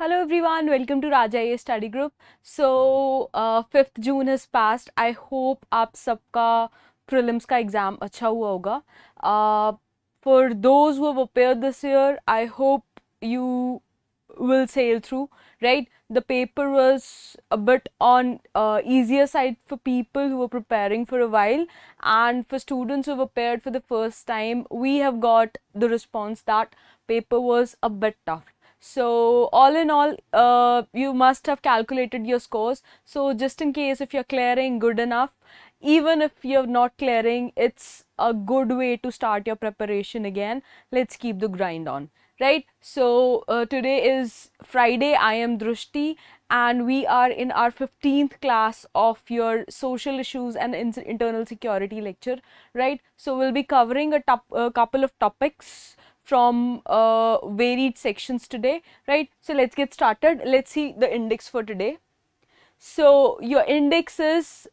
Hello everyone, welcome to Raja A Study Group. So 5th June has passed. I hope आप सबका prelims का exam अच्छा हुआ होगा. For those who have appeared this year, I hope you will sail through, right? The paper was a bit on easier side for people who were preparing for a while, and for students who have appeared for the first time, we have got the response that paper was a bit tough. So all in all, you must have calculated your scores. So just in case if you're clearing good enough, even if you're not clearing, it's a good way to start your preparation again. Let's keep the grind on, right? So today is Friday. I am Drushti and we are in our 15th class of your social issues and internal security lecture, right? So we'll be covering a couple of topics from varied sections today, right? So let's get started. Let's see the index for today. So your index is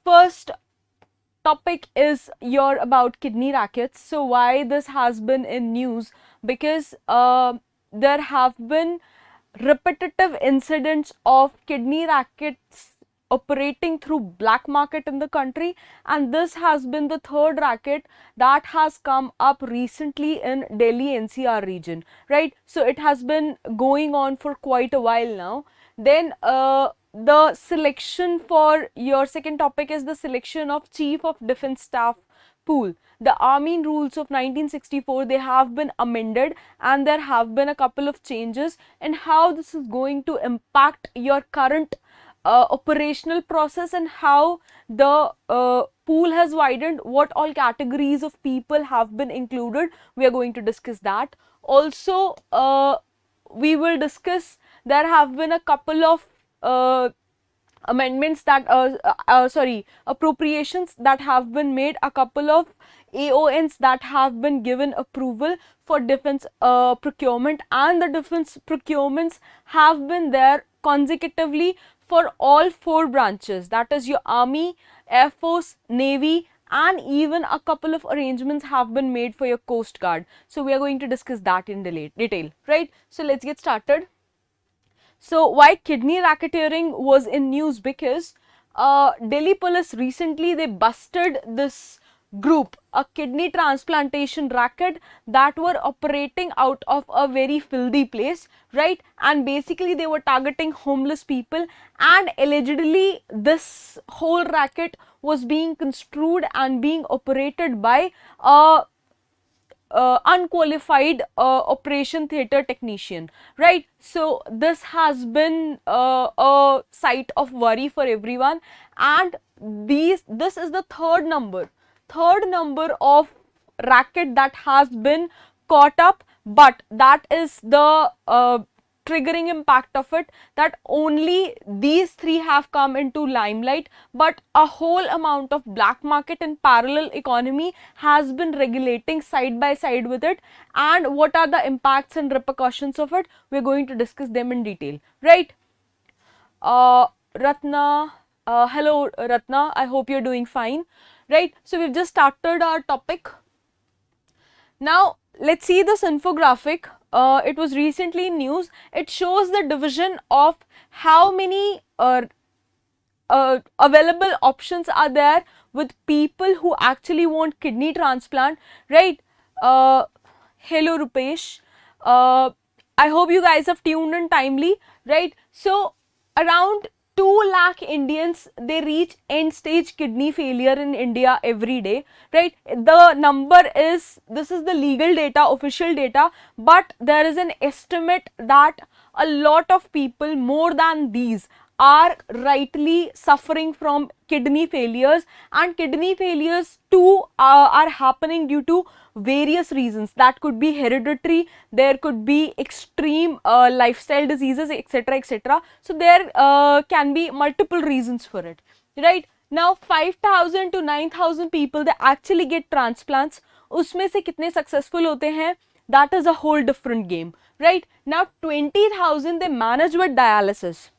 first topic is your about kidney rackets. So why this has been in news? Because there have been repetitive incidents of kidney rackets operating through black market in the country, and this has been the third racket that has come up recently in Delhi NCR region, right? So it has been going on for quite a while now. Then the selection for your second topic is the selection of Chief of Defence Staff pool. The Army rules of 1964, they have been amended and there have been a couple of changes, and how this is going to impact your current operational process and how the pool has widened, what all categories of people have been included. We are going to discuss that. Also, we will discuss, there have been a couple of amendments that appropriations that have been made, a couple of AONs that have been given approval for defense procurement, and the defense procurements have been there consecutively for all four branches, that is your Army, Air Force, Navy, and even a couple of arrangements have been made for your Coast Guard. So we are going to discuss that in detail, right? So let's get started. So why kidney racketeering was in news? Because Delhi police recently, they busted this group, a kidney transplantation racket that were operating out of a very filthy place, right? And basically they were targeting homeless people, and allegedly this whole racket was being construed and being operated by a unqualified operation theatre technician, right? So this has been a site of worry for everyone, and this is the third number of racket that has been caught up, but that is the triggering impact of it, that only these three have come into limelight, but a whole amount of black market and parallel economy has been regulating side by side with it. And what are the impacts and repercussions of it? We're going to discuss them in detail, right? Ratna, hello Ratna, I hope you're doing fine, right? So we've just started our topic. Now let's see this infographic. It was recently in news. It shows the division of how many available options are there with people who actually want kidney transplant, right? Hello Rupesh. I hope you guys have tuned in timely, right? So around 2 lakh Indians, they reach end stage kidney failure in India every day, right? The number is, this is the legal data, official data, but there is an estimate that a lot of people, more than these, are rightly suffering from kidney failures, and kidney failures too are happening due to various reasons. That could be hereditary, there could be extreme lifestyle diseases, etc, etc. So there can be multiple reasons for it, right? Now 5,000 to 9,000 people, they actually get transplants. उसमें से कितने successful होते हैं, that is a whole different game, right? Now 20,000 they manage with dialysis.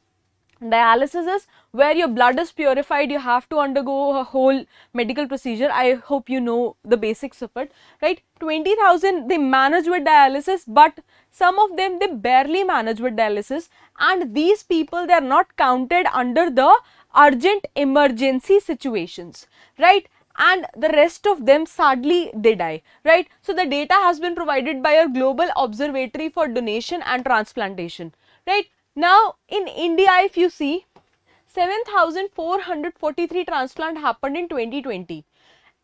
Dialysis is where your blood is purified. You have to undergo a whole medical procedure. I hope you know the basics of it, right? 20,000 they manage with dialysis, but some of them they barely manage with dialysis, and these people they are not counted under the urgent emergency situations, right? And the rest of them sadly they die, right? So the data has been provided by a global observatory for donation and transplantation, right? Now in India, if you see, 7,443 transplant happened in 2020.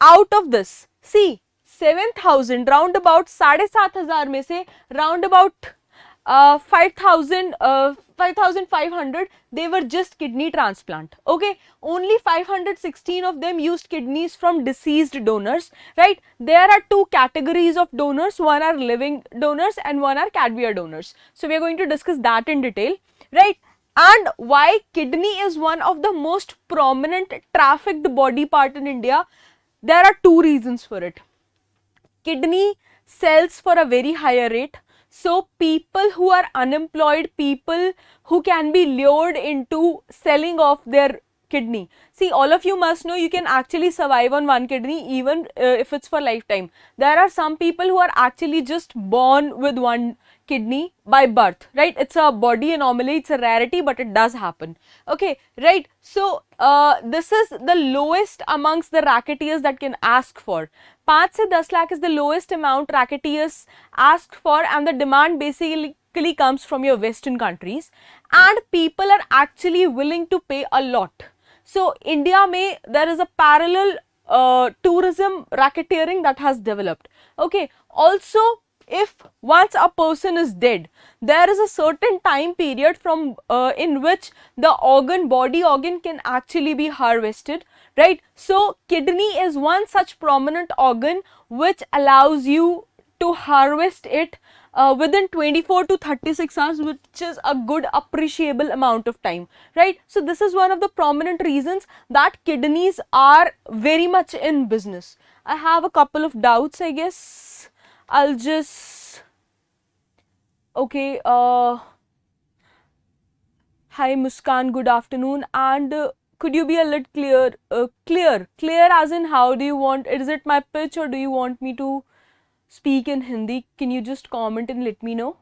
Out of this, see, 7,000 round about 7,500 में से round about 5,500 they were just kidney transplant. Okay, only 516 of them used kidneys from deceased donors, right? There are two categories of donors, one are living donors and one are cadaveric donors. So we are going to discuss that in detail, right? And why kidney is one of the most prominent trafficked body part in India? There are two reasons for it. Kidney sells for a very higher rate. So people who are unemployed, people who can be lured into selling off their kidney. See, all of you must know you can actually survive on one kidney even if it's for lifetime. There are some people who are actually just born with one kidney by birth, right? It's a body anomaly, it's a rarity, but it does happen. Okay, right? So this is the lowest amongst the racketeers that can ask for. 5 से 10 lakh is the lowest amount racketeers asked for, and the demand basically comes from your western countries, and people are actually willing to pay a lot. So India mein there is a parallel tourism racketeering that has developed. Okay, also if once a person is dead, there is a certain time period from in which the body organ can actually be harvested, right? So kidney is one such prominent organ which allows you to harvest it within 24 to 36 hours, which is a good appreciable amount of time, right? So this is one of the prominent reasons that kidneys are very much in business. I have a couple of doubts, I guess. I'll just, okay, hi Muskan, good afternoon, and could you be a little clear as in how do you want, is it my pitch or do you want me to speak in Hindi? Can you just comment and let me know?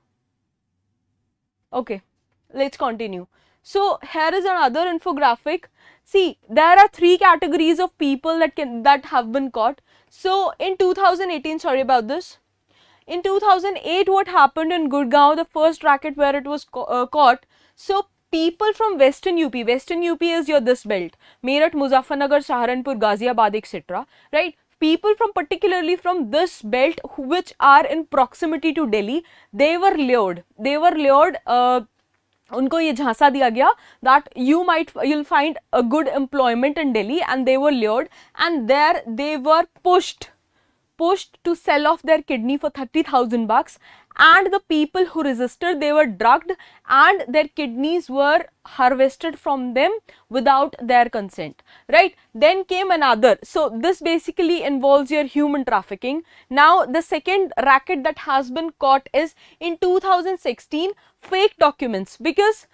Okay, let's continue. So here is another infographic. See, there are three categories of people that have been caught. So in 2018, sorry about this. In 2008, what happened in Gurgaon, the first racket where it was caught. So people from Western UP is your this belt, Meerut, Muzaffarnagar, Saharanpur, Ghaziabad, etc. Right? People from particularly from this belt which are in proximity to Delhi, they were lured. उनको ये झांसा दिया गया that you'll find a good employment in Delhi, and they were lured, and there they were pushed to sell off their kidney for 30,000 bucks, and the people who resisted, they were drugged and their kidneys were harvested from them without their consent, right? Then came another. So this basically involves your human trafficking. Now the second racket that has been caught is in 2016, fake documents, because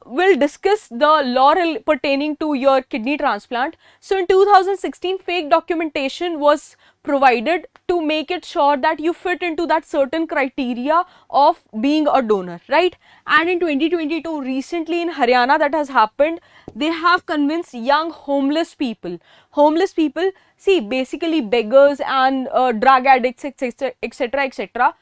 we'll discuss the law pertaining to your kidney transplant. So in 2016, fake documentation was provided to make it sure that you fit into that certain criteria of being a donor, right? And in 2022, recently in Haryana, that has happened. They have convinced young homeless people, see, basically beggars and drug addicts, etc, etc.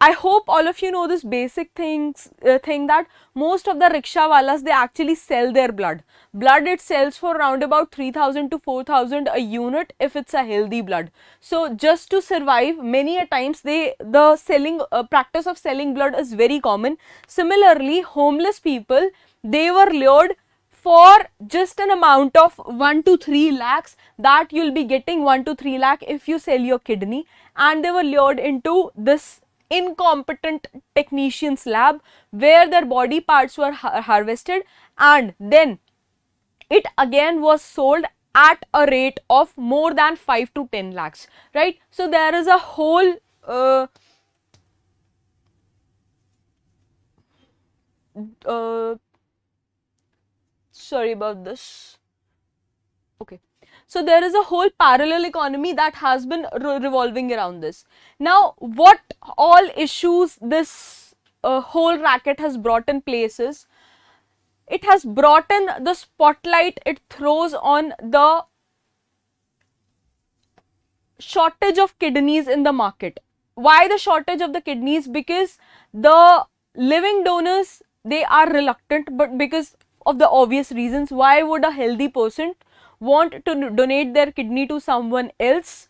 I hope all of you know this basic thing that most of the rickshaw walas, they actually sell their blood. It sells for around about 3,000 to 4,000 a unit if it's a healthy blood. So just to survive, many a times the selling practice of selling blood is very common. Similarly, homeless people, they were lured for just an amount of 1 to 3 lakhs, that you'll be getting 1 to 3 lakh if you sell your kidney, and they were lured into this incompetent technician's lab where their body parts were harvested, and then it again was sold at a rate of more than 5 to 10 lakhs, right? So there is a whole Sorry about this. Okay. So there is a whole parallel economy that has been revolving around this. Now, what all issues this whole racket has brought in place is, it has brought in the spotlight it throws on the shortage of kidneys in the market. Why the shortage of the kidneys? Because the living donors, they are reluctant, but because of the obvious reasons. Why would a healthy person want to donate their kidney to someone else?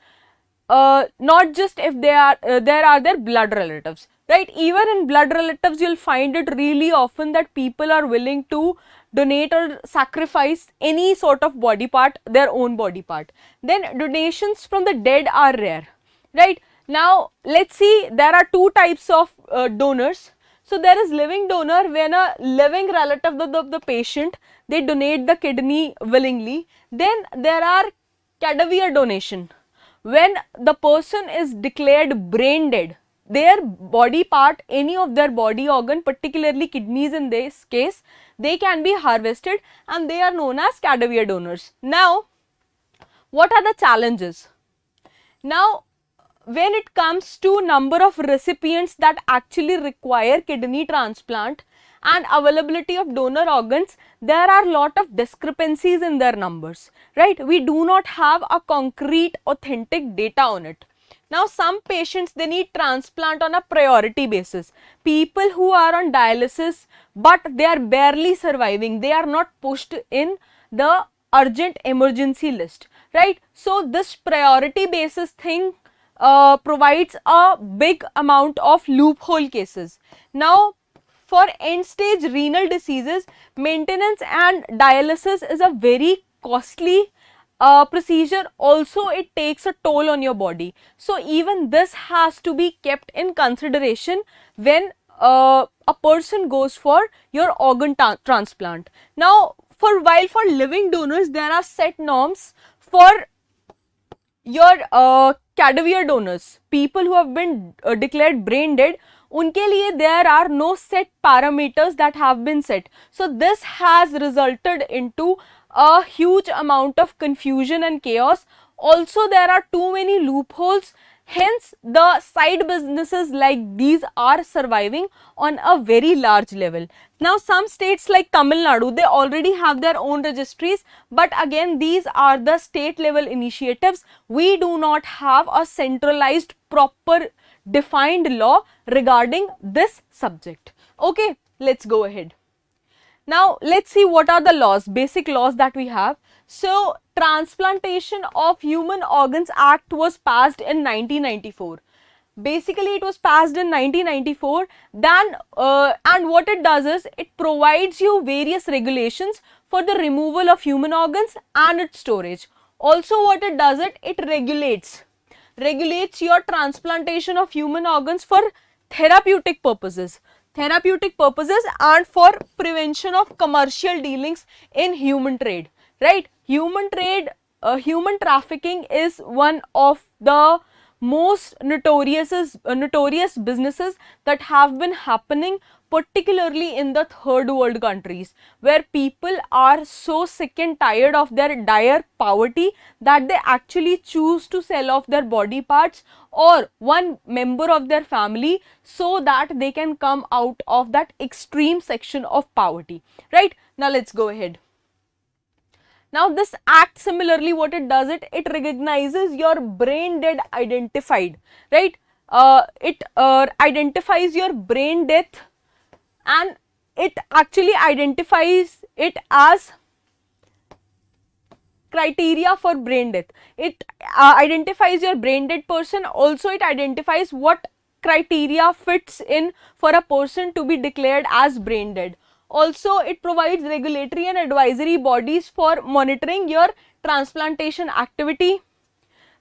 Not just if they are there are their blood relatives, right? Even in blood relatives, you'll find it really often that people are willing to donate or sacrifice any sort of body part, their own body part. Then donations from the dead are rare, right? Now let's see, there are two types of donors. So there is living donor, when a living relative of the patient, they donate the kidney willingly. Then there are cadaver donation, when the person is declared brain dead, their body part, any of their body organ, particularly kidneys in this case, they can be harvested and they are known as cadaver donors. Now, what are the challenges? Now, when it comes to number of recipients that actually require kidney transplant and availability of donor organs, there are lot of discrepancies in their numbers, right? We do not have a concrete authentic data on it. Now some patients, they need transplant on a priority basis. People who are on dialysis but they are barely surviving, they are not pushed in the urgent emergency list, right? So this priority basis thing provides a big amount of loophole cases. Now for end stage renal diseases, maintenance and dialysis is a very costly procedure. Also it takes a toll on your body. So even this has to be kept in consideration when a person goes for your organ transplant. Now for living donors, there are set norms. For your cadaver donors, people who have been declared brain dead, unke liye there are no set parameters that have been set. So this has resulted into a huge amount of confusion and chaos. Also there are too many loopholes, hence the side businesses like these are surviving on a very large level. Now some states like Tamil Nadu, they already have their own registries, but again these are the state level initiatives. We do not have a centralized proper defined law regarding this subject. Okay, let's go ahead. Now let's see what are the laws, basic laws that we have. So Transplantation of Human Organs Act was passed in 1994. Basically it was passed in 1994. Then and what it does is, it provides you various regulations for the removal of human organs and its storage. Also what it does, it regulates your transplantation of human organs for therapeutic purposes and for prevention of commercial dealings in human trade, right? Human trafficking is one of the most notorious businesses that have been happening, particularly in the third world countries, where people are so sick and tired of their dire poverty that they actually choose to sell off their body parts or one member of their family so that they can come out of that extreme section of poverty, right? Now let's go ahead. Now this act, similarly what it does, it recognizes your brain dead identified, right? It identifies your brain death and it actually identifies it as criteria for brain death. It identifies your brain dead person. Also it identifies what criteria fits in for a person to be declared as brain dead. Also it provides regulatory and advisory bodies for monitoring your transplantation activity.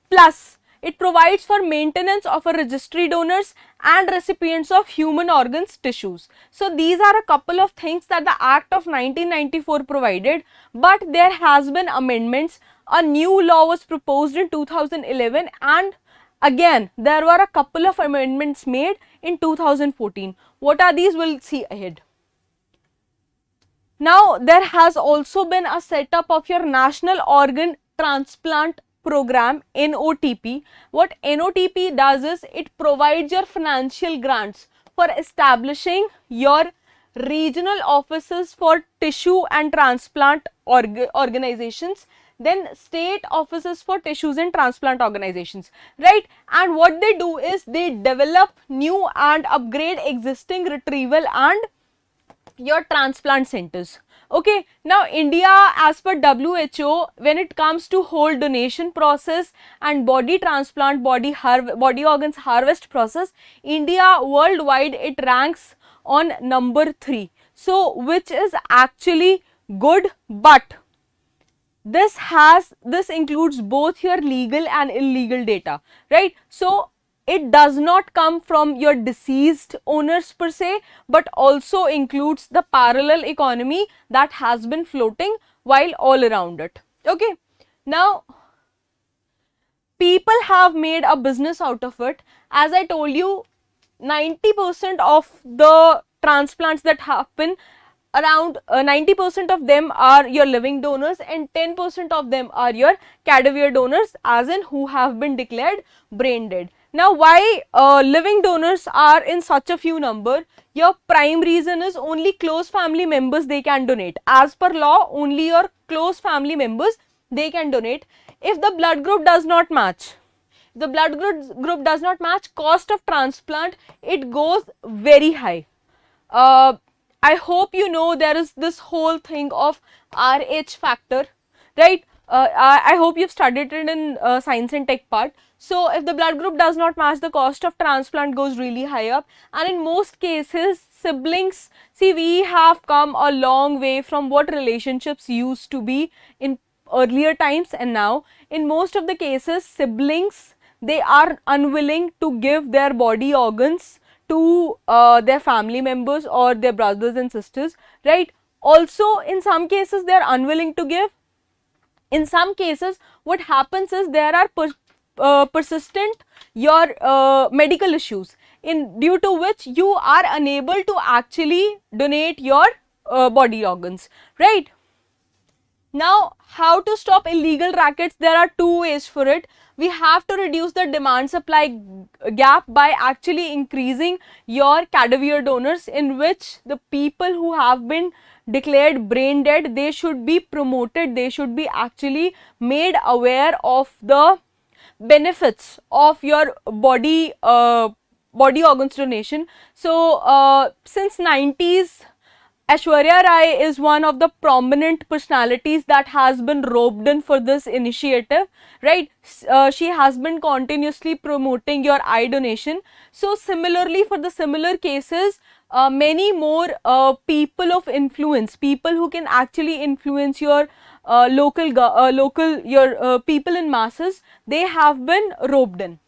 Plus it provides for maintenance of a registry donors and recipients of human organs tissues. So these are a couple of things that the Act of 1994 provided, but there has been amendments. A new law was proposed in 2011 and again there were a couple of amendments made in 2014. What are these? We'll see ahead. Now, there has also been a setup of your National Organ Transplant Program, NOTP. What NOTP does is it provides your financial grants for establishing your regional offices for tissue and transplant organizations, then state offices for tissues and transplant organizations, right? And what they do is they develop new and upgrade existing retrieval and your transplant centers. Okay, now India, as per WHO, when it comes to whole donation process and body transplant, body organs harvest process, India worldwide, it ranks on number 3. So which is actually good, but this includes both your legal and illegal data, right? So it does not come from your deceased owners per se, but also includes the parallel economy that has been floating while all around it. Okay, now people have made a business out of it. As I told you, 90% of the transplants that happen, around 90% of them are your living donors and 10% of them are your cadaver donors, as in who have been declared brain dead. Now, why living donors are in such a few number? Your prime reason is only close family members they can donate. As per law, only your close family members they can donate. If the blood group does not match, cost of transplant, it goes very high. I hope you know there is this whole thing of RH factor, right? I hope you've studied it in science and tech part. So if the blood group does not match, the cost of transplant goes really high up, and in most cases siblings, see, we have come a long way from what relationships used to be in earlier times, and now in most of the cases siblings, they are unwilling to give their body organs to their family members or their brothers and sisters, right? Also in some cases they are unwilling to give. In some cases what happens is there are persistent your medical issues in due to which you are unable to actually donate your body organs, right? Now, how to stop illegal rackets? There are two ways for it. We have to reduce the demand supply gap by actually increasing your cadaver donors, in which the people who have been declared brain dead, they should be promoted, they should be actually made aware of the benefits of your body organs donation. So since 90s, Aishwarya Rai is one of the prominent personalities that has been roped in for this initiative, right? She has been continuously promoting your eye donation. So similarly, for the similar cases, many more people of influence, people who can actually influence your people in masses, they have been roped in,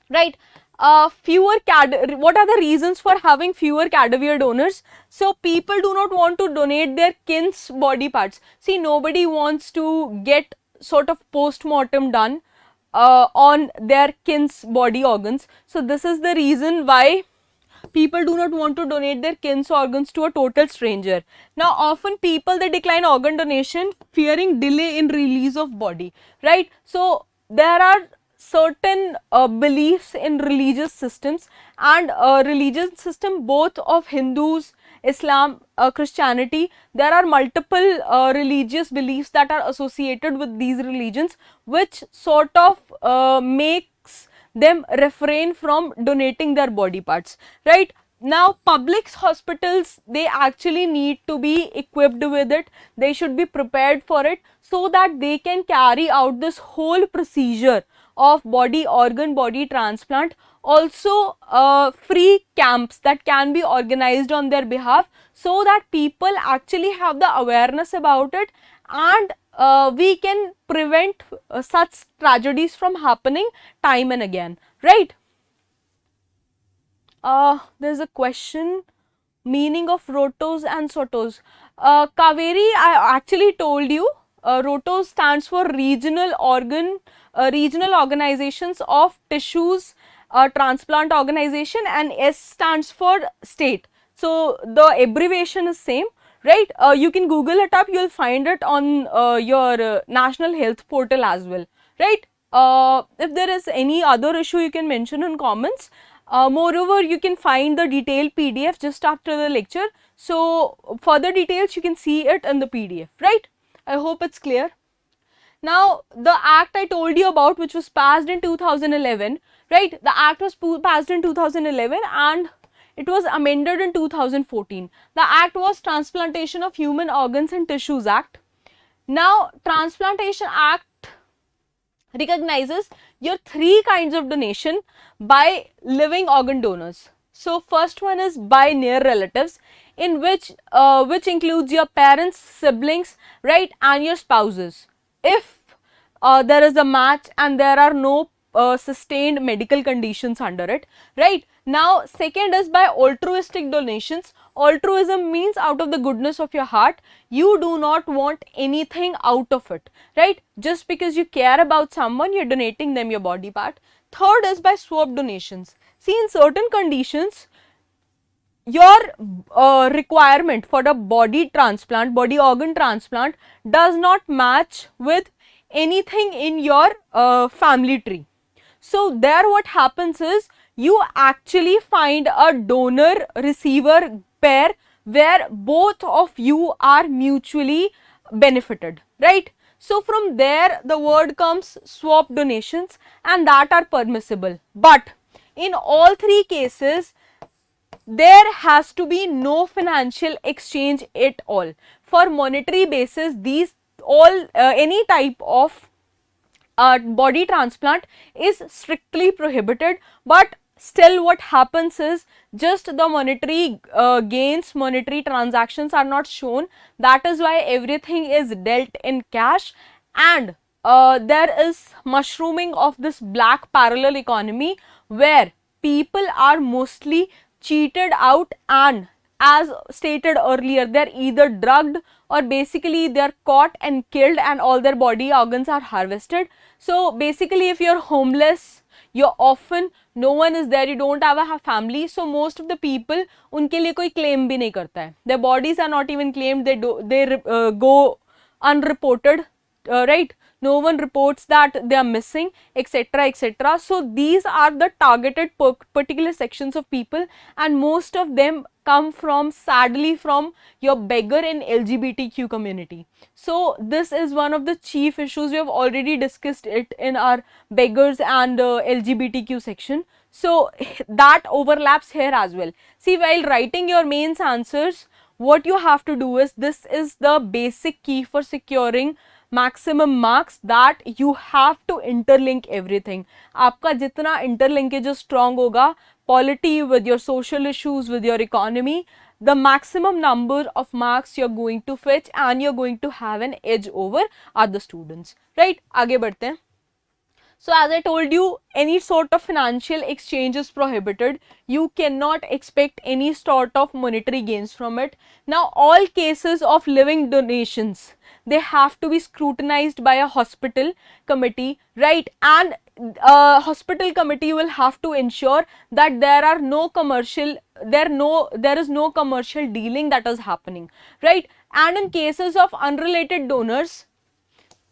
right? What are the reasons for having fewer cadaver donors? So people do not want to donate their kin's body parts. See, nobody wants to get sort of post-mortem done on their kin's body organs. So this is the reason why people do not want to donate their kin's organs to a total stranger. Now often people, they decline organ donation fearing delay in release of body, right? So there are certain beliefs in religious systems, and religious system both of Hindus, Islam, Christianity. There are multiple religious beliefs that are associated with these religions, which sort of makes them refrain from donating their body parts, right? Now public hospitals, they actually need to be equipped with it, they should be prepared for it, so that they can carry out this whole procedure of body transplant. Also free camps that can be organized on their behalf, so that people actually have the awareness about it, and we can prevent such tragedies from happening time and again, right? There's a question, meaning of rotos and sotos. Kaveri, I actually told you, rotos stands for regional organizations of tissues transplant organization, and S stands for state. So the abbreviation is same. right? You can Google it up, you'll find it on your national health portal as well, right? If there is any other issue, you can mention in comments. Moreover, you can find the detailed PDF just after the lecture. So further details you can see it in the PDF, right? I hope it's clear. Now, the act I told you about, which was passed in 2011, right? The act was passed in 2011 and it was amended in 2014. The act was Transplantation of Human Organs and Tissues Act. Now, Transplantation Act recognizes your three kinds of donation by living organ donors. So, first one is by near relatives, in which includes your parents, siblings, right, and your spouses. If there is a match and there are no sustained medical conditions under it, right? Now, second is by altruistic donations. Altruism means out of the goodness of your heart, you do not want anything out of it, right? Just because you care about someone, you're donating them your body part. Third is by swap donations. See, in certain conditions, your requirement for the body transplant, body organ transplant does not match with anything in your family tree. So there what happens is you actually find a donor receiver pair where both of you are mutually benefited, right? So from there the word comes swap donations, and that are permissible. But in all three cases, there has to be no financial exchange at all. For monetary basis, these all any type of body transplant is strictly prohibited, but still what happens is just the monetary gains, monetary transactions are not shown. That is why everything is dealt in cash, and there is mushrooming of this black parallel economy where people are mostly cheated out, and as stated earlier, they're either drugged or basically they're caught and killed and all their body organs are harvested. So basically if you're homeless, you're orphan, no one is there, you don't have a family, so most of the people, उनके लिए कोई claim भी नहीं करता है. Their bodies are not even claimed, they go unreported, right? No one reports that they are missing, etc, etc. So these are the targeted particular sections of people, and most of them come from, sadly, from your beggar and LGBTQ community. So this is one of the chief issues. We have already discussed it in our beggars and LGBTQ section. So that overlaps here as well. See, while writing your mains answers, what you have to do is, this is the basic key for securing maximum marks, that you have to interlink everything. आपका जितना interlinkage strong होगा, polity with your social issues, with your economy, the maximum number of marks you're going to fetch, and you're going to have an edge over other students, right? आगे बढ़ते हैं. So as I told you, any sort of financial exchange is prohibited. You cannot expect any sort of monetary gains from it. Now all cases of living donations, they have to be scrutinized by a hospital committee, right? And hospital committee will have to ensure that there is no commercial dealing that is happening, right? And in cases of unrelated donors,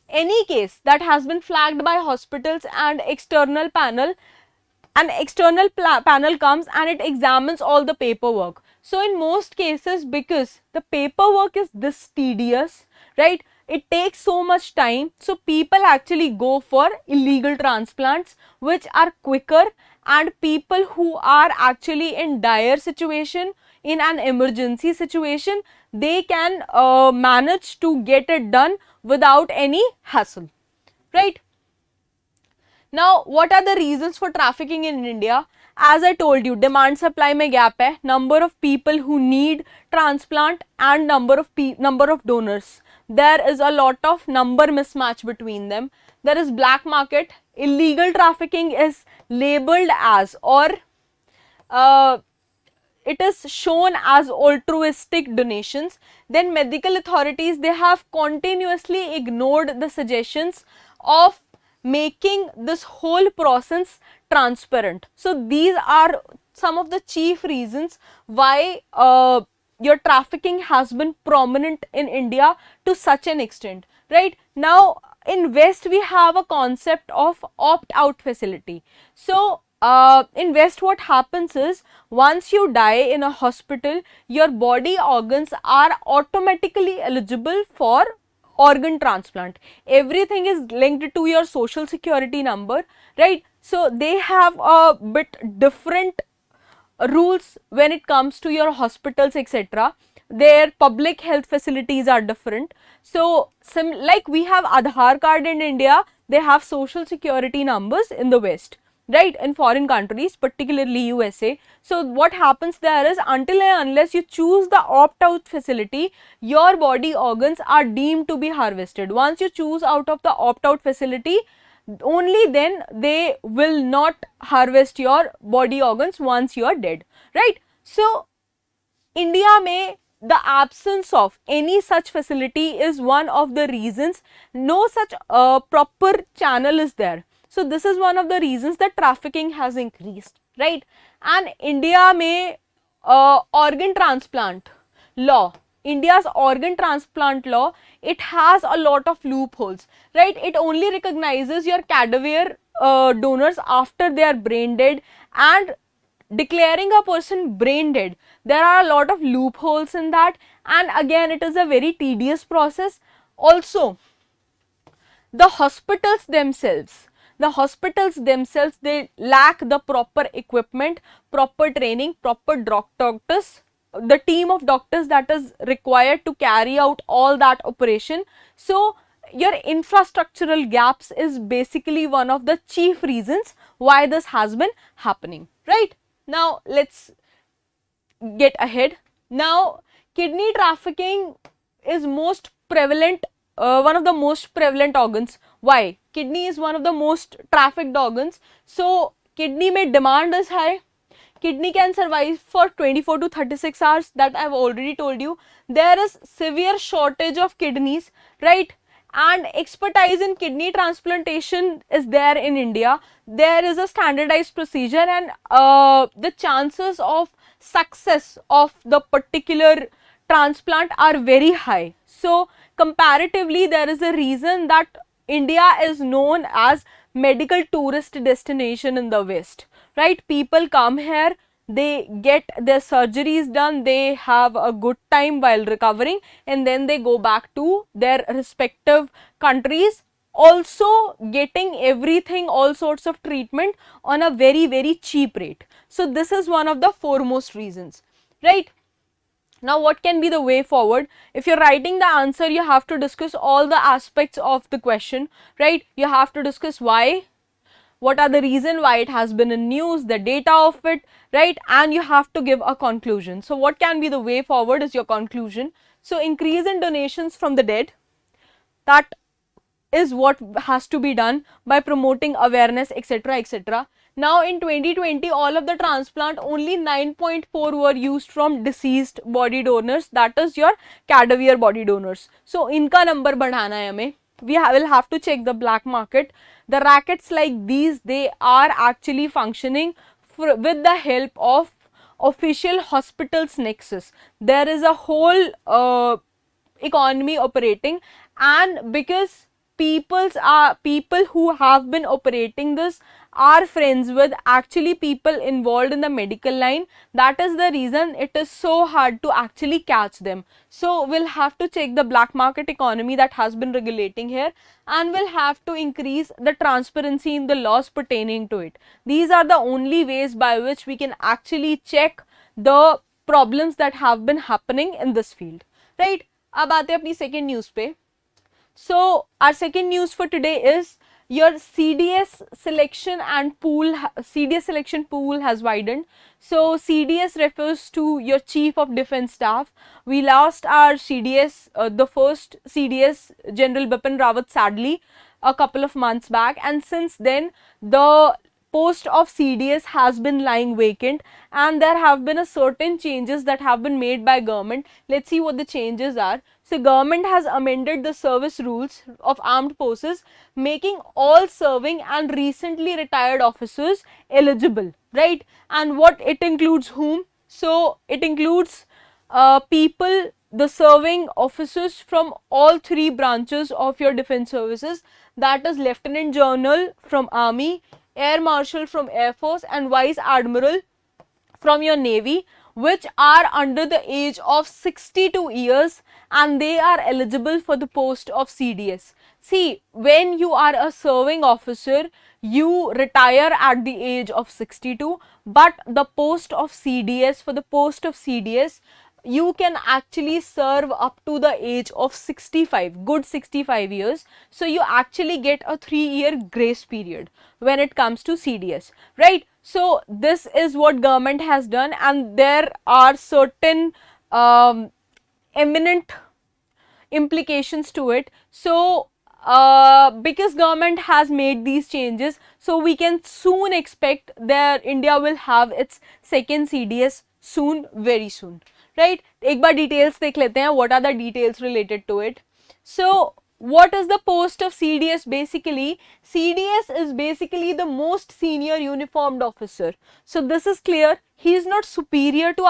any case that has been flagged by hospitals and external panel, an external panel comes and it examines all the paperwork. So in most cases, because the paperwork is this tedious, right, it takes so much time, so people actually go for illegal transplants which are quicker, and people who are actually in dire situation, in an emergency situation, they can manage to get it done without any hassle, right? Now, what are the reasons for trafficking in India? As I told you, demand supply में gap है, number of people who need transplant and number of donors. There is a lot of number mismatch between them. There is black market. Illegal trafficking is labeled as, or it is shown as, altruistic donations. Then medical authorities, they have continuously ignored the suggestions of making this whole process transparent. So these are some of the chief reasons why your trafficking has been prominent in India to such an extent, right? Now, in West, we have a concept of opt-out facility. So, in West, what happens is, once you die in a hospital, your body organs are automatically eligible for organ transplant. Everything is linked to your social security number, right? So, they have a bit different rules when it comes to your hospitals, etc. Their public health facilities are different. So, like we have Aadhaar card in India, they have social security numbers in the West, right? In foreign countries, particularly USA. So, what happens there is, until and unless you choose the opt-out facility, your body organs are deemed to be harvested. Once you choose out of the opt-out facility, only then they will not harvest your body organs once you are dead, right? So, India may the absence of any such facility is one of the reasons. No such proper channel is there. So, this is one of the reasons that trafficking has increased, right? And India may organ transplant law, India's organ transplant law, it has a lot of loopholes, right? It only recognizes your cadaver donors after they are brain dead, and declaring a person brain dead, there are a lot of loopholes in that, and again it is a very tedious process. Also, the hospitals themselves, they lack the proper equipment, proper training, proper doctors, the team of doctors that is required to carry out all that operation. So, your infrastructural gaps is basically one of the chief reasons why this has been happening, right? Now, let's get ahead. Now, kidney trafficking is most prevalent, one of the most prevalent organs. Why? Kidney is one of the most trafficked organs. So, kidney mein demand is high. Kidney can survive for 24 to 36 hours, that I have already told you. There is severe shortage of kidneys, right? And expertise in kidney transplantation is there in India. There is a standardized procedure, and the chances of success of the particular transplant are very high. So, comparatively, there is a reason that India is known as medical tourist destination in the West, right? People come here, they get their surgeries done, they have a good time while recovering, and then they go back to their respective countries, also getting everything, all sorts of treatment on a very cheap rate. So, this is one of the foremost reasons, right? Now, what can be the way forward? If you're writing the answer, you have to discuss all the aspects of the question, right? You have to discuss why, what are the reason why it has been in news, the data of it, right? And you have to give a conclusion. So, what can be the way forward is your conclusion. So, increase in donations from the dead, that is what has to be done by promoting awareness, etc., etc. Now, in 2020, all of the transplant, only 9.4 were used from deceased body donors, that is your cadaver body donors. So, inka number badhana hai hame. We will have to check the black market. The rackets like these, they are actually functioning with the help of official hospitals nexus. There is a whole economy operating, and because people who have been operating this are friends with actually people involved in the medical line, that is the reason it is so hard to actually catch them. So, we'll have to check the black market economy that has been regulating here, and we'll have to increase the transparency in the laws pertaining to it. These are the only ways by which we can actually check the problems that have been happening in this field, right? अब आते हैं अपनी second news पे. So, our second news for today is your CDS selection pool has widened. So, CDS refers to your Chief of Defence Staff. We lost our CDS, the first CDS, General Bipin Rawat, sadly, a couple of months back, and since then the post of CDS has been lying vacant, and there have been a certain changes that have been made by government. Let's see what the changes are. So, government has amended the service rules of armed forces, making all serving and recently retired officers eligible, right? And what it includes whom? So, it includes people, the serving officers from all three branches of your defense services, that is Lieutenant General from Army, Air Marshal from Air Force, and Vice Admiral from your Navy, which are under the age of 62 years, and they are eligible for the post of CDS. See, when you are a serving officer, you retire at the age of 62, but the post of CDS, for the post of CDS, you can actually serve up to the age of 65, good 65 years. So you actually get a 3-year grace period when it comes to CDS, right? So this is what government has done, and there are certain eminent implications to it. So because government has made these changes, so we can soon expect that India will have its second CDS soon, very soon, right? एक बार details देख लेते हैं, what are the details related to it. So what is the post of CDS? Basically, CDS is basically the most senior uniformed officer. So this is clear. He is not superior to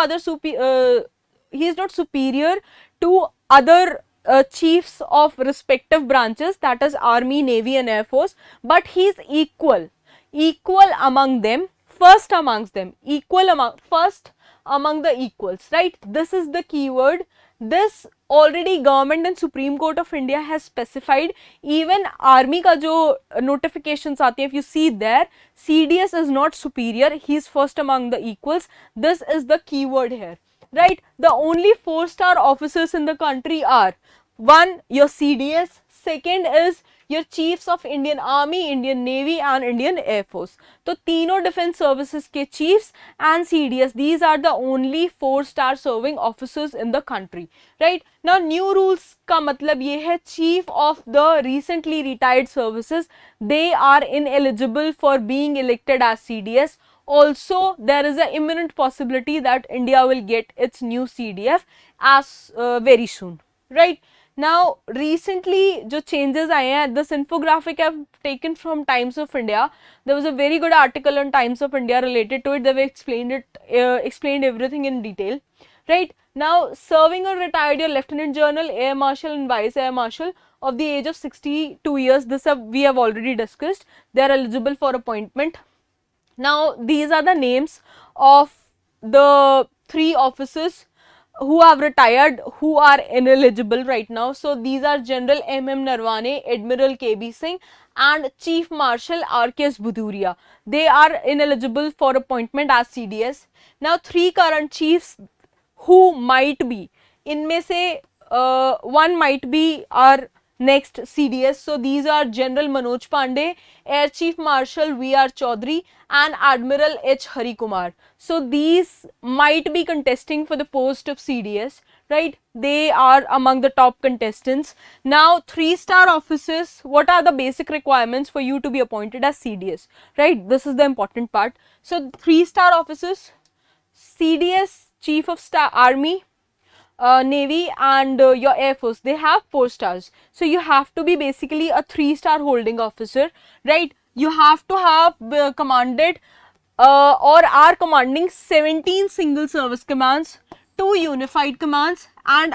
other chiefs of respective branches, that is Army, Navy and Air Force, but he is equal among them, first amongst them, first among the equals, right? This is the keyword. This already government and Supreme Court of India has specified. Even army का जो notifications आती हैं, if you see there, CDS is not superior, he is first among the equals. This is the keyword here, right? The only 4-star officers in the country are, one, your CDS, second is your chiefs of Indian Army, Indian Navy and Indian Air Force. तो तीनों defense services के chiefs and CDS, these are the only 4-star serving officers in the country, right? Now new rules का मतलब ये है, chief of the recently retired services, they are ineligible for being elected as CDS. Also, there is an imminent possibility that India will get its new CDF as very soon, right? Now, recently, जो changes आए हैं, this infographic I've taken from Times of India. There was a very good article on Times of India related to it. They explained everything in detail, right? Now, serving or retired your Lieutenant General, Air Marshal and Vice Air Marshal of the age of 62 years, this we have already discussed. They are eligible for appointment. Now, these are the names of the 3 officers who have retired, who are ineligible right now. So these are General M.M. Narwane, Admiral K.B. Singh and Chief Marshal R.K.S. Bhuduria. They are ineligible for appointment as CDS. Now 3 current chiefs who might be, इनमें से one might be our next CDS. So these are General Manoj Pandey, Air Chief Marshal V.R. Chaudhary and Admiral H. Hari Kumar. So these might be contesting for the post of CDS, right? They are among the top contestants. Now 3-star officers, what are the basic requirements for you to be appointed as CDS, right? This is the important part. So 3-star officers, CDS, Chief of Staff, Army, Navy and your Air Force, they have 4 stars. So you have to be basically a 3-star holding officer, right? You have to have commanded or are commanding 17 single service commands, 2 unified commands and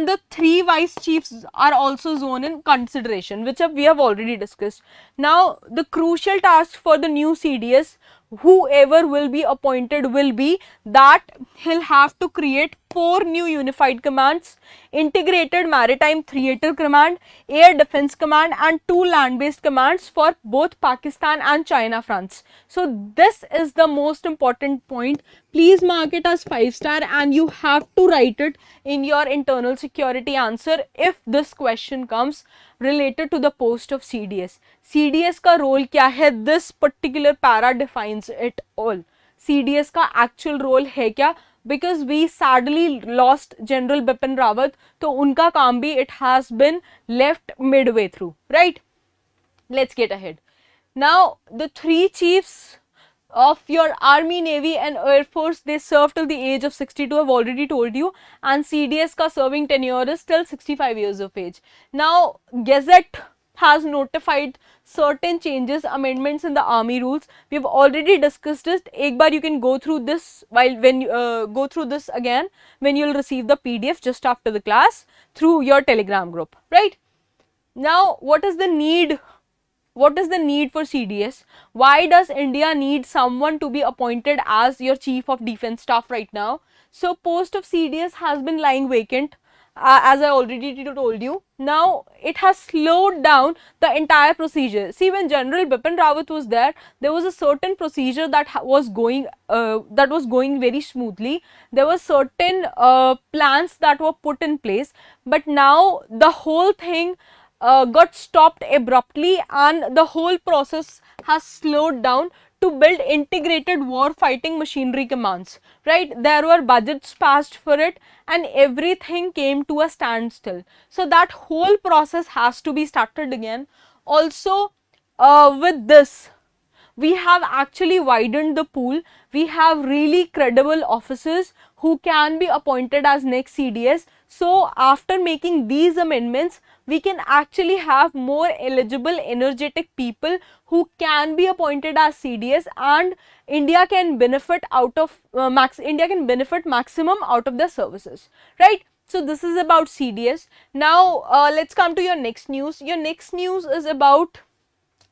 the 3 vice chiefs are also shown in consideration, which we have already discussed. Now the crucial task for the new CDS, whoever will be appointed, will be that he'll have to create 4 new unified commands, integrated maritime theater command, air defense command and 2 land-based commands for both Pakistan and China fronts. So this is the most important point. Please mark it as 5-star and you have to write it in your internal security answer if this question comes related to the post of CDS. CDS का role क्या है? This particular para defines it all. CDS का actual role है क्या? Because we sadly lost General Bipin Rawat, तो उनका काम भी it has been left midway through, right? Let's get ahead. Now the 3 chiefs of your Army, Navy and Air Force, they serve till the age of 62, I've already told you, and CDS ka serving tenure is till 65 years of age. Now Gazette has notified certain changes, amendments in the army rules. We have already discussed it. एक बार you can go through this when you go through this again when you'll receive the PDF just after the class through your Telegram group, right? Now, what is the need? What is the need for CDS? Why does India need someone to be appointed as your Chief of Defence Staff right now? So, post of CDS has been lying vacant, as I already told you. Now, it has slowed down the entire procedure. See, when General Bipin Rawat was there was a certain procedure that was going very smoothly. There were certain plans that were put in place, but now the whole thing got stopped abruptly, and the whole process has slowed down to build integrated war fighting machinery commands, right? There were budgets passed for it and everything came to a standstill. So that whole process has to be started again. Also, with this, we have actually widened the pool. We have really credible officers who can be appointed as next CDS. So after making these amendments, we can actually have more eligible, energetic people who can be appointed as CDS, and India can benefit maximum out of their services, right? So this is about CDS. Now let's come to your next news. Your next news is about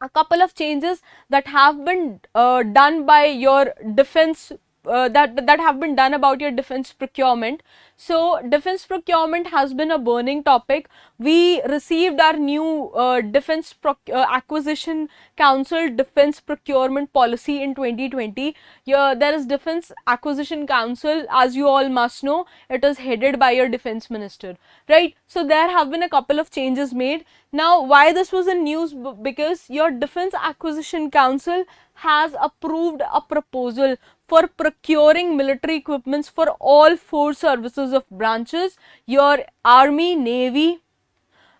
a couple of changes that have been done by your defense that have been done about your defense procurement. So defense procurement has been a burning topic. We received our new defense acquisition council defense procurement policy in 2020. There is defense acquisition council, as you all must know. It is headed by your defense minister, right? So there have been a couple of changes made. Now, why this was in news? Because your defense acquisition council has approved a proposal for procuring military equipments for all 4 services of branches: your army, navy,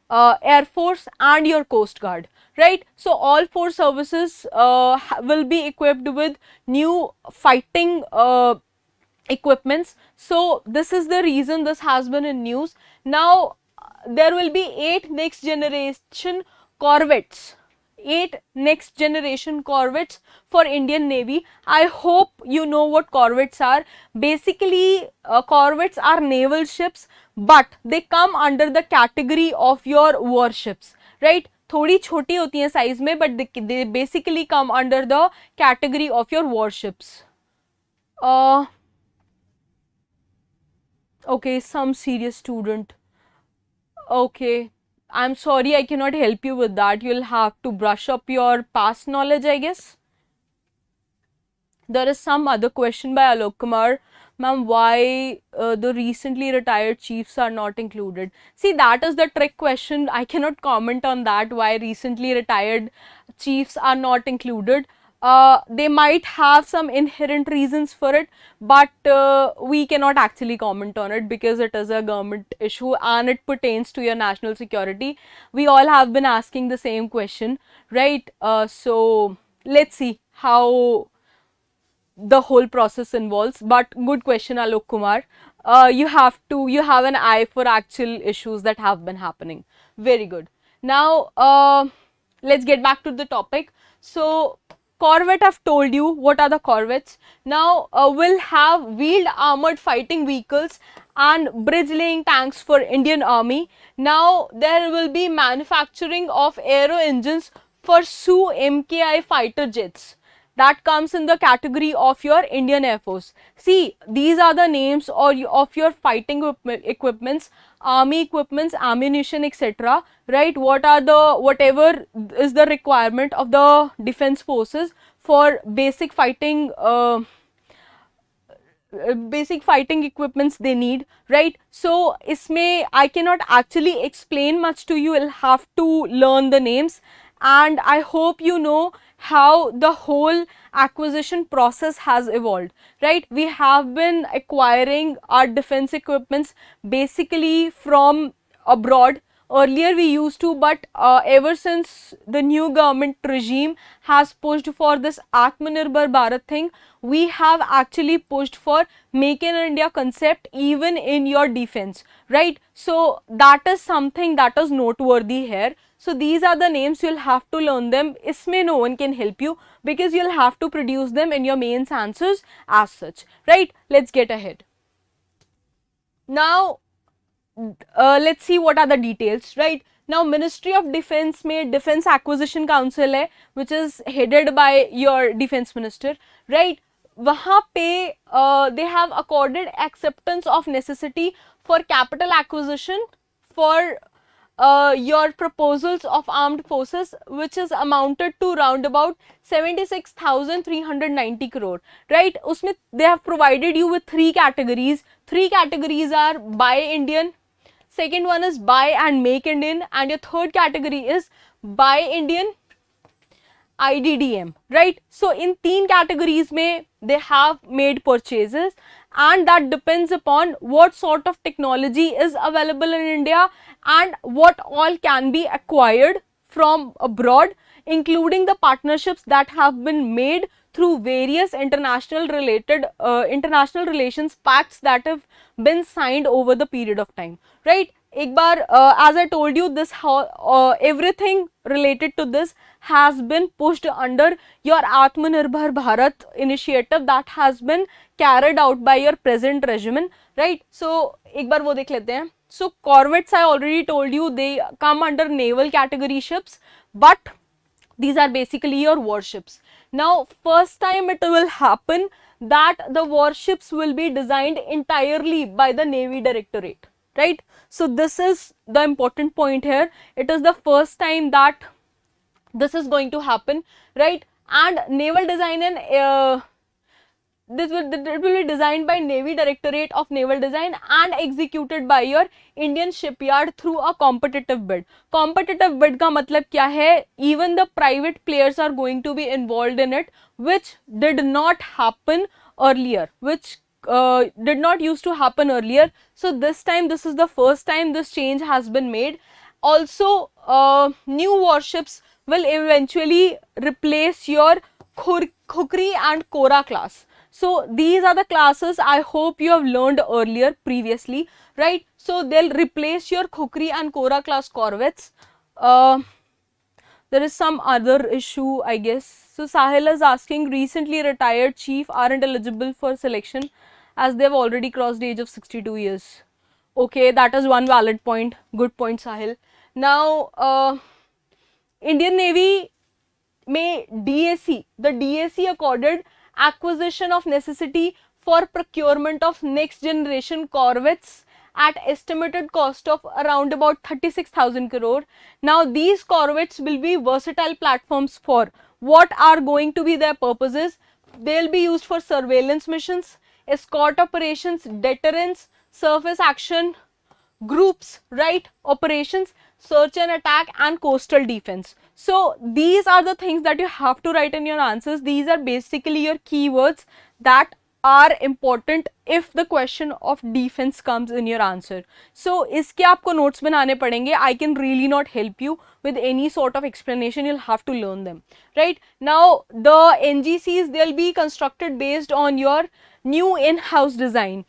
air force and your coast guard, right? So all 4 services will be equipped with new fighting equipments. So this is the reason this has been in news. Now there will be 8 next generation corvettes. 8 next generation corvettes for Indian Navy. I hope you know what corvettes are. Basically, corvettes are naval ships, but they come under the category of your warships, right? थोड़ी छोटी होती हैं size में, but they basically come under the category of your warships. Okay, some serious student. Okay, I'm sorry, I cannot help you with that. You'll have to brush up your past knowledge, I guess. There is some other question by Alok Kumar. Ma'am, why the recently retired chiefs are not included? See, that is the trick question. I cannot comment on that, why recently retired chiefs are not included. They might have some inherent reasons for it, but we cannot actually comment on it because it is a government issue and it pertains to your national security. We all have been asking the same question, right? So let's see how the whole process involves. But good question, Alok Kumar. You have an eye for actual issues that have been happening. Very good. Now let's get back to the topic. So corvette, I've told you what are the corvettes. Now we'll have wheeled armored fighting vehicles and bridge laying tanks for Indian Army. Now there will be manufacturing of aero engines for Su MKI fighter jets. That comes in the category of your Indian Air Force. See, these are the names of your fighting equipments, army equipments, ammunition, etc. Right? Whatever is the requirement of the defense forces for basic fighting equipments they need, right? So isme I cannot actually explain much to you. You'll have to learn the names, and I hope you know how the whole acquisition process has evolved, right? We have been acquiring our defense equipments basically from abroad. Earlier we used to, but ever since the new government regime has pushed for this Atmanirbhar Bharat thing, we have actually pushed for Make in India concept even in your defense, right? So that is something that is noteworthy here. So these are the names, you'll have to learn them. Isme no one can help you because you'll have to produce them in your mains answers as such, right? Let's get ahead. Now, let's see what are the details, right? Now, Ministry of Defense में Defense Acquisition Council है, which is headed by your Defense Minister, right? वहाँ पे they have accorded acceptance of necessity for capital acquisition for your proposals of armed forces, which is amounted to round about 76,390 crore, right? उसमें they have provided you with three categories. Three categories are Buy Indian, second one is Buy and Make Indian, and your third category is Buy Indian IDDM, right? So in three categories mein they have made purchases, and that depends upon what sort of technology is available in India and what all can be acquired from abroad, including the partnerships that have been made through various international relations pacts that have been signed over the period of time, right? एक बार as I told you, this everything related to this has been pushed under your Atmanirbhar Bharat initiative that has been carried out by your present regime, right? So एक बार वो देख लेते हैं. So corvettes, I already told you, they come under naval category ships, but these are basically your warships. Now, first time it will happen that the warships will be designed entirely by the Navy Directorate, right? So this is the important point here. It is the first time that this is going to happen, right? And naval design and it will be designed by Navy Directorate of Naval Design and executed by your Indian shipyard through a competitive bid. Competitive bid का मतलब क्या है? Even the private players are going to be involved in it, which did not happen earlier, which did not used to happen earlier. So this time, this is the first time this change has been made. Also, new warships will eventually replace your Khukri and Kora class. So these are the classes I hope you have learned earlier previously, right? So they'll replace your Khukri and Kora class corvettes. There is some other issue, I guess. So Sahil is asking, recently retired chief aren't eligible for selection as they've already crossed the age of 62 years. Okay, that is one valid point. Good point, Sahil. Now, Indian Navy may DAC, the DAC accorded acquisition of necessity for procurement of next generation corvettes at estimated cost of around about 36,000 crore. Now these corvettes will be versatile platforms for what are going to be their purposes. They'll be used for surveillance missions, escort operations, deterrence, surface action groups, right, operations, search and attack, and coastal defense. So these are the things that you have to write in your answers. These are basically your keywords that are important if the question of defense comes in your answer. So इसके आपको notes बनाने पड़ेंगे. I can really not help you with any sort of explanation. You'll have to learn them, right? Now the NGCs, they'll be constructed based on your new in-house design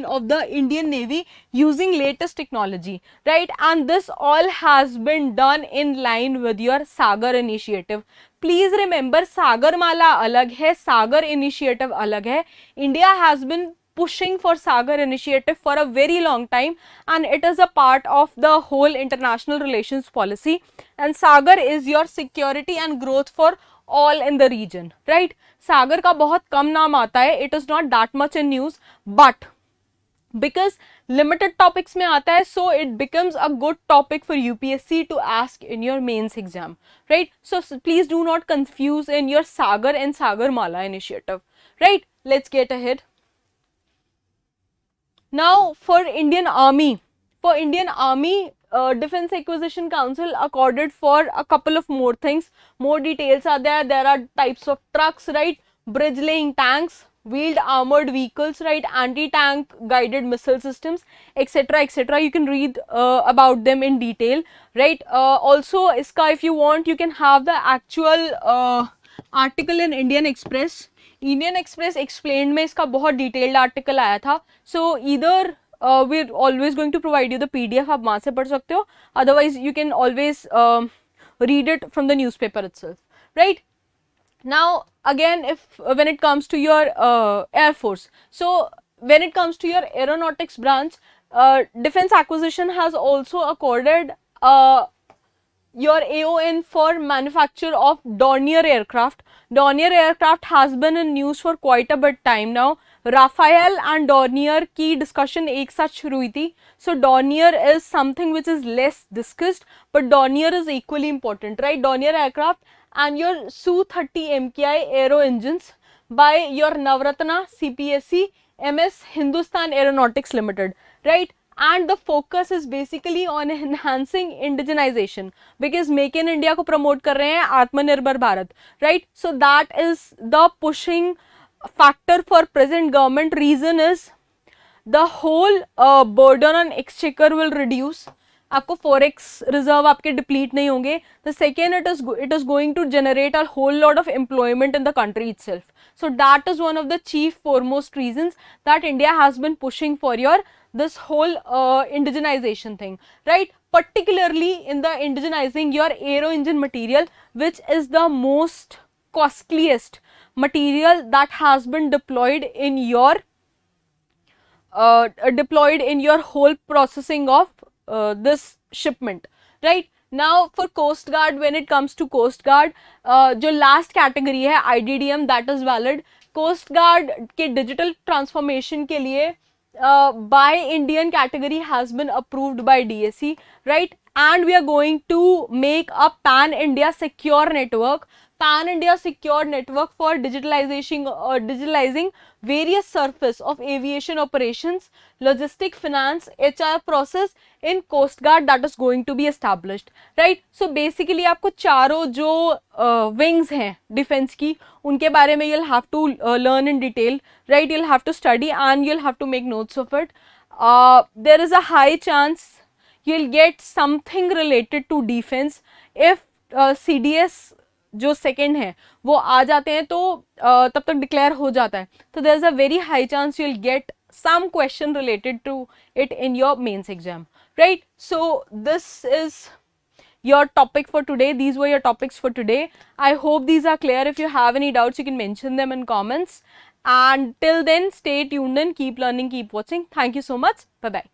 of the Indian Navy using latest technology, right? And this all has been done in line with your Sagar initiative. Please remember, Sagarmala alag hai, Sagar initiative alag hai. India has been pushing for Sagar initiative for a very long time, and it is a part of the whole international relations policy, and Sagar is your security and growth for all in the region, right? Sagar का बहुत कम नाम आता है, it is not that much in news, but because limited topics में आता है, so it becomes a good topic for UPSC to ask in your mains exam, right? So please do not confuse in your Sagar and Sagarmala initiative, right? Let's get ahead. Now for Indian Army, Defense Acquisition Council accorded for a couple of more things. More details are there. There are types of trucks, right? Bridge laying tanks, wheeled armored vehicles, right? Anti-tank guided missile systems, etc., etc. You can read about them in detail, right? Also, iska, if you want, you can have the actual article in Indian Express. Indian Express explained में इसका बहुत detailed article आया था. So either we're always going to provide you the PDF. आप वहाँ से पढ़ सकते हो. Otherwise, you can always read it from the newspaper itself, right? Now, again, if when it comes to your Air Force, so when it comes to your aeronautics branch, Defense Acquisition has also accorded your AON for manufacture of Dornier aircraft. Dornier aircraft has been in news for quite a bit time now. Rafael and Dornier की discussion एक साथ शुरू हुई थी. So Dornier is something which is less discussed, but Dornier is equally important, right? Dornier aircraft and your Su-30 MKI aero engines by your Navratna CPSC MS Hindustan Aeronautics Limited, right? And the focus is basically on enhancing indigenization because Make in India को promote कर रहे हैं आत्मनिर्भर Bharat, right? So that is the pushing factor for present government. Reason is the whole burden on exchequer will reduce. आपको forex reserve आपके deplete नहीं होंगे. The second, it is going to generate a whole lot of employment in the country itself. So that is one of the chief foremost reasons that India has been pushing for your this whole indigenization thing, right? Particularly in the indigenizing your aero engine material, which is the most costliest material that has been deployed in your whole processing of this shipment, right? Now for Coast Guard, when it comes to Coast Guard, जो last category है IDDM, that is valid. Coast Guard के digital transformation के लिए by Indian category has been approved by DSC, right? And we are going to make a pan-India secure network. Pan-India secure network for digitalizing various surface of aviation operations, logistic, finance, HR process in Coast Guard that is going to be established, right? So basically आपको चारों जो wings हैं defense की उनके बारे में you'll have to learn in detail, right? You'll have to study and you'll have to make notes of it. There is a high chance you'll get something related to defense if CDS जो second है वो आ जाते हैं तो तब तक declare हो जाता है, तो there is a very high chance you will get some question related to it in your mains exam, right? So this is your topic for today. These were your topics for today. I hope these are clear. If you have any doubts, you can mention them in comments, and till then stay tuned and keep learning, keep watching. Thank you so much. Bye bye.